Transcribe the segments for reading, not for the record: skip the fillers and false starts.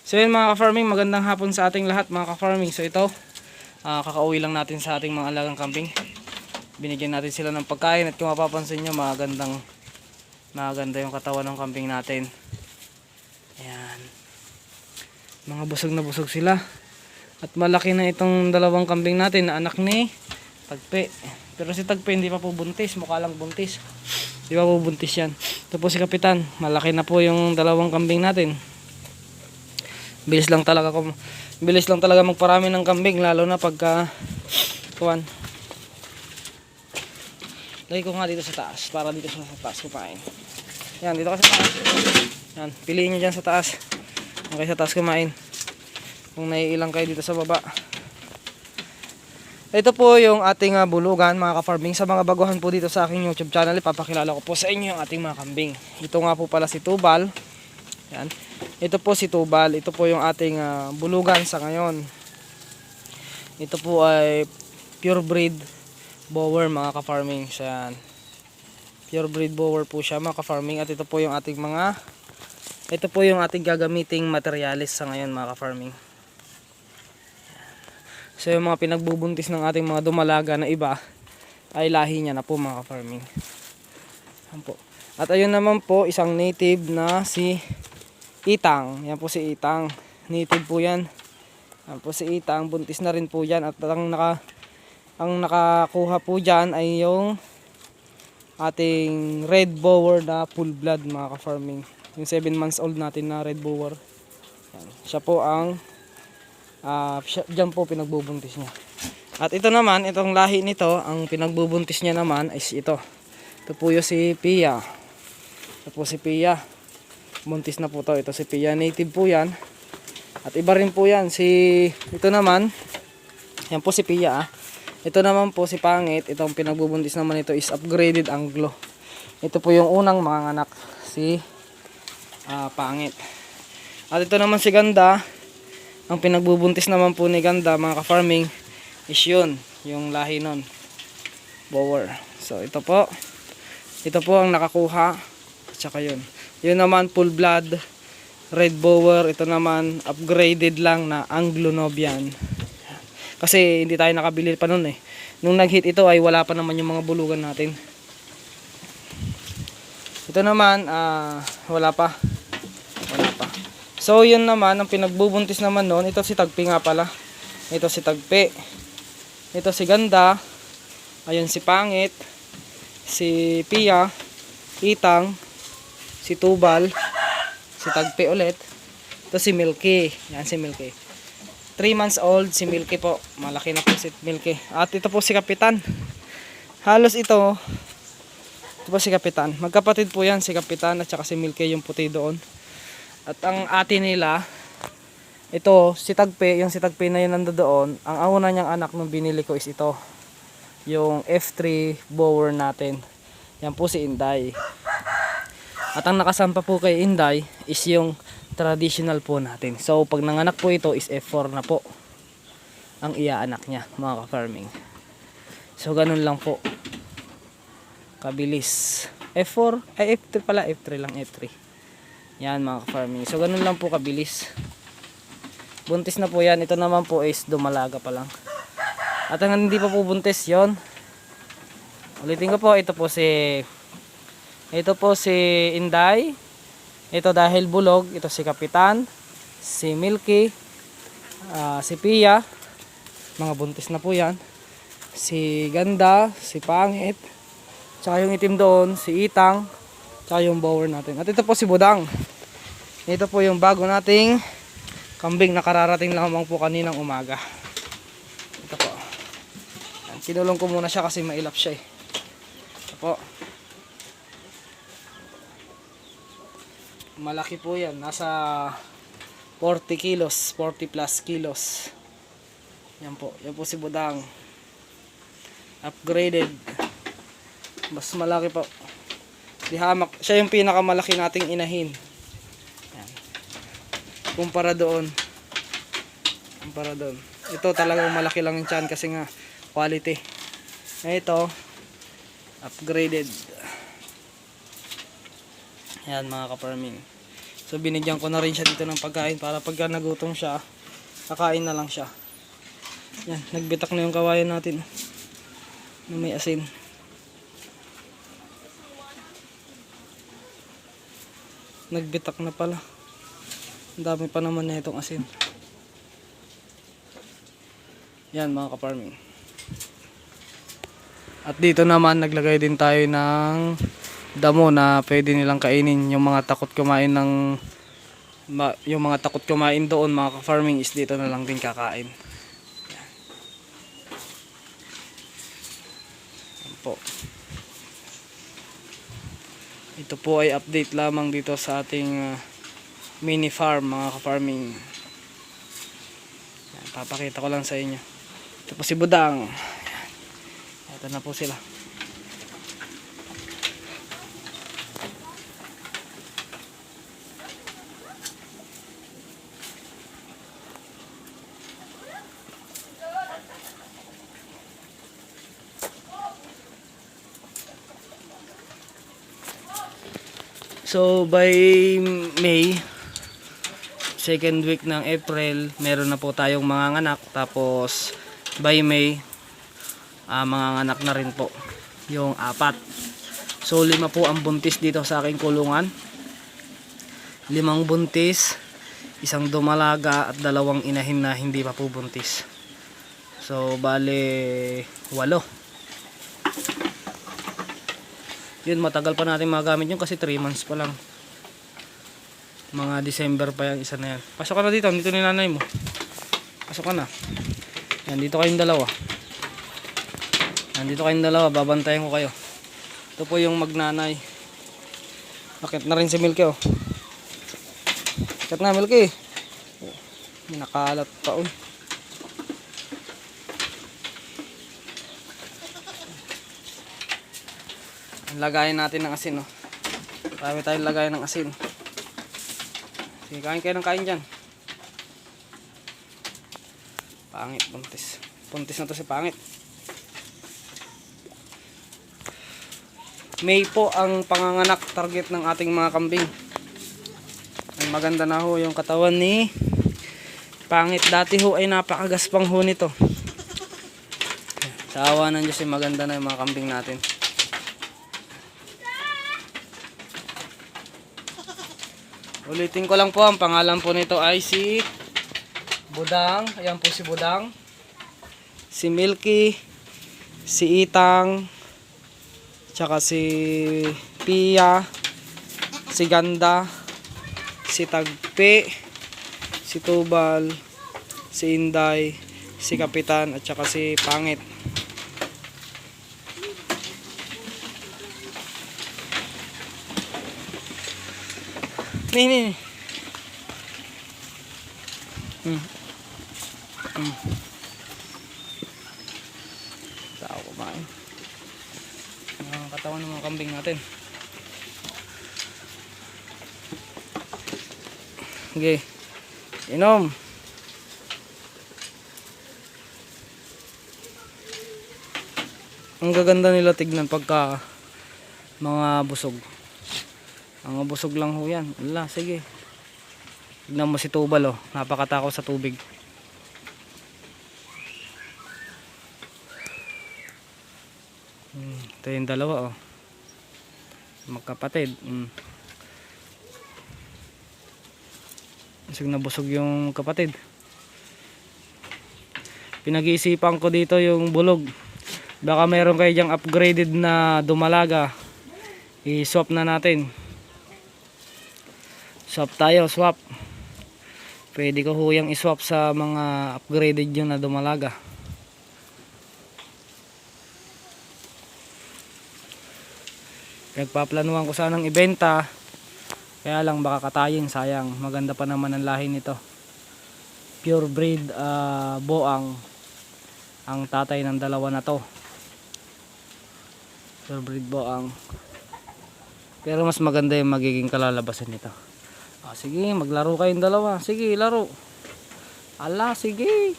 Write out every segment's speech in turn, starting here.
So yun mga ka-farming, magandang hapon sa ating lahat mga ka-farming. So ito, kakauwi lang natin sa ating mga alagang kambing. Binigyan natin sila ng pagkain at kung mapapansin nyo, maganda yung katawan ng kambing natin. Ayan. Mga busog na busog sila. At malaki na itong dalawang kambing natin na anak ni Tagpe. Pero si Tagpe hindi pa po buntis, mukha lang buntis. Di pa po buntis yan. Ito po si Kapitan, malaki na po yung dalawang kambing natin. Bilis lang talaga magparami ng kambing, lalo na pagka kuwan. Lagay ko nga dito sa taas para dito sa taas kumain. Yan, dito ka sa taas. Yan, piliin nyo dyan sa taas. Okay, sa taas kumain. Kung naiilang kayo dito sa baba. Ito po yung ating bulugan mga ka-farming. Sa mga baguhan po dito sa aking YouTube channel, ipapakilala ko po sa inyo yung ating mga kambing. Ito nga po pala si Tubal. Yan. Ito po si Tubal. Ito po yung ating bulugan sa ngayon. Ito po ay pure breed bower mga ka-farming. So, yan. Pure breed bower po siya mga ka-farming. At ito po yung ating gagamiting materialis sa ngayon mga ka-farming. So yung mga pinagbubuntis ng ating mga dumalaga na iba ay lahi niya na po mga ka-farming. At ayun naman po isang native na si Itang. Yan po si Itang. Native po yan. Yan po si Itang. Buntis na rin po yan. At ang nakakuha po dyan ay yung ating red bower na full blood mga ka-farming. Yung 7 months old natin na red bower. Yan. Siya po ang dyan po pinagbubuntis niya. At ito naman, itong lahi nito, ang pinagbubuntis niya naman is ito. Ito po yung si Pia. Ito po si Pia. Buntis na po to. Ito si Pia. Native po yan. At iba rin po yan. Ito naman, yan po si Pia. Ito naman po si Pangit. Itong pinagbubuntis naman ito is upgraded Anglo. Ito po yung unang mga anak. Si Pangit. At ito naman si Ganda. Ang pinagbubuntis naman po ni Ganda mga ka-farming is yun, yung lahi nun, bower. So ito po ang nakakuha. At saka yun naman full blood red bower. Ito naman upgraded lang na Anglo Nubian. Kasi hindi tayo nakabili pa nun eh. Nung nag-hit ito ay wala pa naman yung mga bulugan natin. Ito naman wala pa. So yun naman, ang pinagbubuntis naman noon, ito si Tagpi nga pala. Ito si Tagpi. Ito si Ganda. Ayun si Pangit. Si Pia. Itang. Si Tubal. Si Tagpi ulit. Ito si Milky. Yan si Milky. 3 months old si Milky po. Malaki na po si Milky. At ito po si Kapitan. Halos ito po si Kapitan. Magkapatid po yan si Kapitan at saka si Milky yung puti doon. At ang ate nila, ito, si Tagpe, yung si Tagpe na yun nandoon, ang una niyang anak nung binili ko is ito. Yung F3 bower natin. Yan po si Inday. At ang nakasampa po kay Inday is yung traditional po natin. So, pag nanganak po ito is F4 na po ang iaanak niya, mga ka-farming. So, ganun lang po. Kabilis. F4, ay F3 pala, F3 lang, F3. Yan mga ka-farming. So ganun lang po kabilis. Buntis na po yan. Ito naman po is dumalaga pa lang. At ang hindi pa po buntis yon. Ulitin ko po. Ito po si Inday. Ito dahil bulog. Ito si Kapitan. Si Milky. Si Pia. Mga buntis na po yan. Si Ganda. Si Pangit. Tsaka yung itim doon. Si Itang. Tsaka yung bower natin. At ito po si Budang. Ito po yung bago nating kambing na kararating lamang po kaninang umaga. Ito po. Kinulong ko muna siya kasi mailap siya eh. Ito po. Malaki po yan. Nasa 40 kilos. 40 plus kilos. Yan po. Yan po si Budang. Upgraded. Mas malaki po. Di hamak. Siya yung pinakamalaki nating inahin. Yan. Kumpara doon. Ito talagang malaki lang yung tiyan kasi nga quality. Ito upgraded. Yan mga ka-farming. So binigyan ko na rin siya dito ng pagkain para pagka nagutom siya, kakain na lang siya. Yan, nagbitak na yung kawayan natin na may asin. Nagbitak na pala. Ang dami pa naman na itong asin. Yan mga ka-farming. At dito naman naglagay din tayo ng damo na pwede nilang kainin. Yung mga takot kumain doon mga ka-farming is dito na lang din kakain. Yan po. Ito po ay update lamang dito sa ating mini farm mga ka-farming. Yan, papakita ko lang sa inyo. Ito po si Budang. Ito na po sila. So by May, second week ng April, meron na po tayong mga anak. Tapos by May, mga anak na rin po yung 4. So 5 po ang buntis dito sa aking kulungan. 5 buntis, 1 dumalaga at 2 inahin na hindi pa po buntis. So bale 8. Yun, matagal pa natin magamit yun kasi 3 months pa lang. Mga December pa yung isa na yan. Pasok ka na dito, dito ni nanay mo. Pasok ka na. Yan, dito kayong dalawa. Yan, dito kayong dalawa, babantayan ko kayo. Ito po yung magnanay. Akit na rin si Milky, oh. Akit na, Milky. May nakalat pa, oh. Lagayin natin ng asin, oh. Marami tayong lagayin ng asin. Sige, kain kayo ng kain dyan. Pangit, buntis. Buntis na to si pangit. May po ang panganganak target ng ating mga kambing. Ang maganda na ho yung katawan ni pangit. Dati ho ay napakagaspang ho nito. Sa awa ng Diyos ay maganda na yung mga kambing natin. Ulitin ko lang po, ang pangalan po nito ay si Budang. Ayan po si Budang. Si Milky, si Itang, tsaka si Pia, si Ganda, si Tagpi, si Tubal, si Inday, si Kapitan, at tsaka si Pangit. Nih. Tao kumain. Ang katawan ng mga kambing natin. Okay. Inom. Ang gaganda nila tignan pagka mga busog. Ang busog lang ho yan. Ala, sige. Tignan mo si Tubal, oh. Napakatakaw sa tubig. Ito yung dalawa, oh. Magkapatid. Busog na busog yung kapatid. Pinag-iisipan ko dito yung bulog. Baka meron kayo dyang upgraded na dumalaga. I-swap na natin. Swap tayo, swap. Pwede ko huyang i-swap sa mga upgraded yun na dumalaga. Nagpaplanuhan ko sanang ibenta. Kaya lang baka katayin, sayang. Maganda pa naman ang lahi nito. Pure breed boang. Ang tatay ng dalawa na to. Pure breed boang. Pero mas maganda yung magiging kalalabasan nito. Sige, maglaro kayong dalawa. Sige, laro. Ala, sige.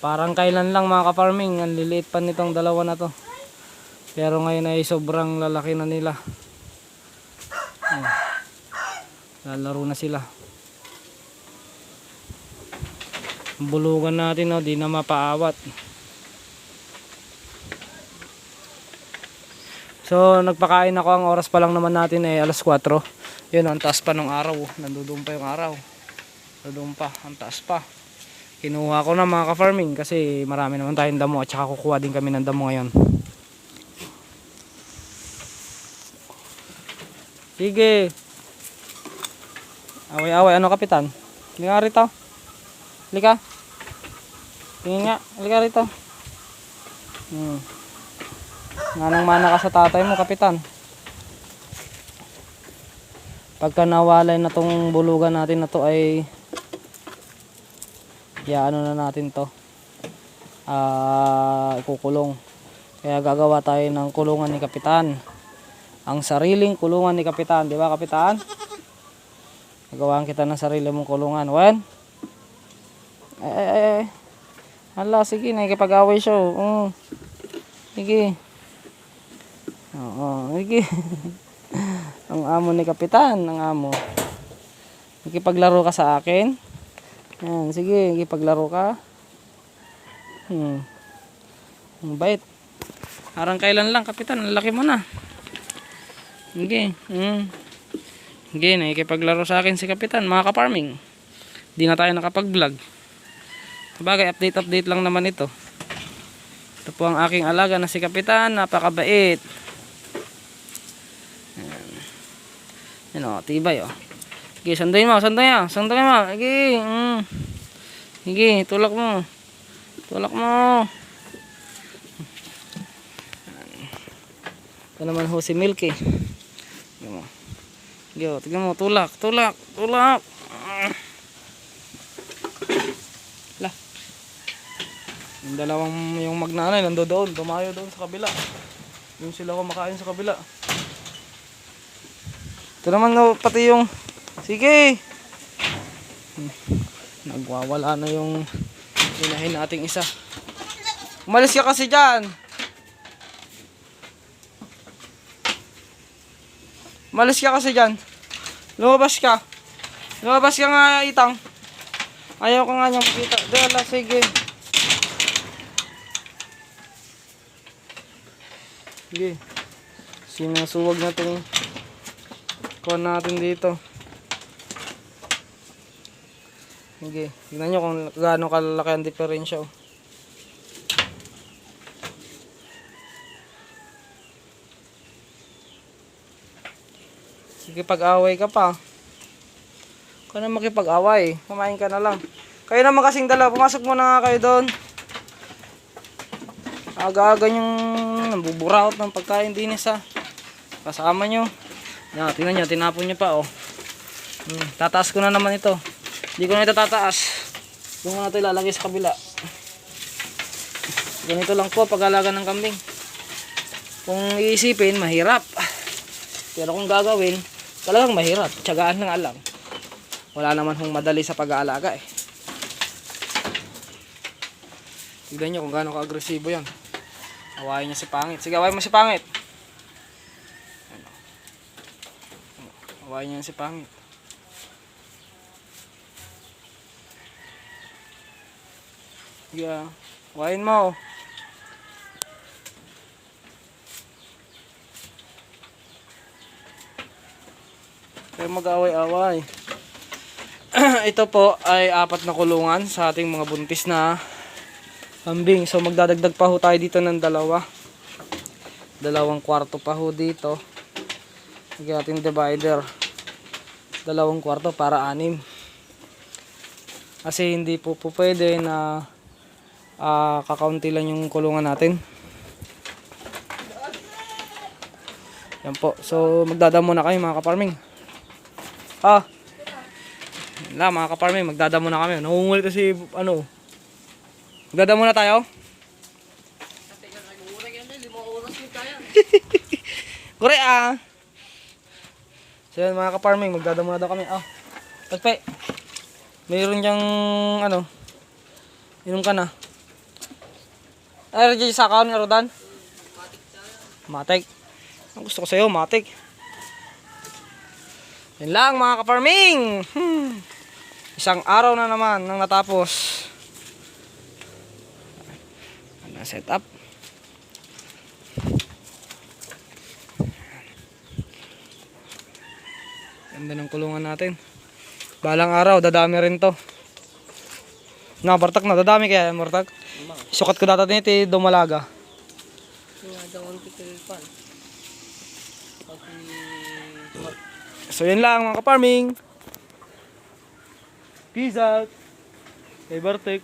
Parang kailan lang mga ka-farming. Ang liliit pa nitong dalawa na to. Pero ngayon ay sobrang lalaki na nila. Lalaro na sila. Ang bulugan natin, no, di na mapaawat. So nagpakain ako, ang oras pa lang naman natin ay alas 4. Yun, ang taas pa ng araw. Nandoon pa yung araw. Nandoon pa, ang taas pa. Kinuha ko na mga ka-farming kasi marami naman tayong damo at saka kukuha din kami ng damo ngayon. Sige. Away-away, ano kapitan? Halika rito. Halika. Tingin nga, halika rito. Manang-mana ka sa tatay mo, kapitan. Pagka nawalay na tong bulugan natin na to ay ano na natin to, ikukulong. Kaya gagawa tayo ng kulungan ni kapitan, ang sariling kulungan ni kapitan, di ba kapitan? Gagawaan kita ng sarili mong kulungan. Wen, hala, sige, nakikipag-away siya. Sige. Oo, sige. Ang amo ni kapitan, ang amo. Nakipaglaro ka sa akin. Yan, sige, nakipaglaro ka. Ang bait. Harang kailan lang, kapitan, ang laki mo na. Sige. Sige, nakipaglaro sa akin si kapitan, mga ka-farming. Di na tayo nakapag-vlog. Sabagay, update lang naman ito. Ito po ang aking alaga na si kapitan, napakabait. Yan o, tibay o. Sige, sandayin mo. Sige, sige, tulak mo. Ito naman ho si Milky. Tignan mo, tulak. Lah. Yung dalawang yung magnanay nandoon, tumayo doon sa kabila. Yung sila kumakain sa kabila. Ito naman, no, pati yung sige. Nagwawala na yung inahin nating isa. Umalis ka kasi dyan. Lumabas ka nga, Itang. Ayaw ka nga niyang makita. Dala, sige. Sige. Sinasuwag na itong kuha natin dito. Sige. Tignan nyo kung gaano kalaki ang diferensya. Sige, pag-away ka pa. Kung na makipag-away, kumain ka na lang. Kayo naman kasing dalawa, pumasok muna nga kayo doon. Aga-aga yung nabuburaot ng pagkain dinis ha. Kasama nyo. Yan, tingnan nyo, tinapon nyo pa oh. Tataas ko na naman ito. Hindi ko na ito tataas. Doon ko na ito ilalagay sa kabila. Ganito lang po pag-alaga ng kambing. Kung iisipin, mahirap. Pero kung gagawin, talagang mahirap. Tiyagaan na nga lang. Wala naman hong madali sa pag-aalaga eh. Tignan nyo kung gaano ka-agresibo yan. Awayin niya si Pangit. Sige, awayin mo si Pangit. Awayin niya si Pangit. Sige, awayin mo. Kaya mag-away-away. Ito po ay 4 na kulungan sa ating mga buntis na kambing. So magdadagdag pa ho tayo dito ng 2. 2 kwarto pa ho dito. Lagyan natin divider. 2 kwarto para 6. Kasi hindi po pwede na kakaunti lang yung kulungan natin. Yan po. So magdadamo na kayo mga ka-farming. Mga ka-farming, magdadamo na kami. Nangungulit si magdadamo na tayo. Kore So yan mga ka-farming, magdadamo na daw kami. Pagpe. Mayroon diyang inom ka na. Ay, RJ sa account nga Rodan. Matik. Ang gusto ko sa'yo, matik. Yan lang mga ka-farming. Isang araw na naman nang natapos. Ano set up? Ganda ng kulungan natin. Balang araw, dadami rin to. Bartak na, dadami kaya, Bartak. Sukat ko data nito, dumalaga. So yun lang mga ka-farming. Peace out. Kay Bartek.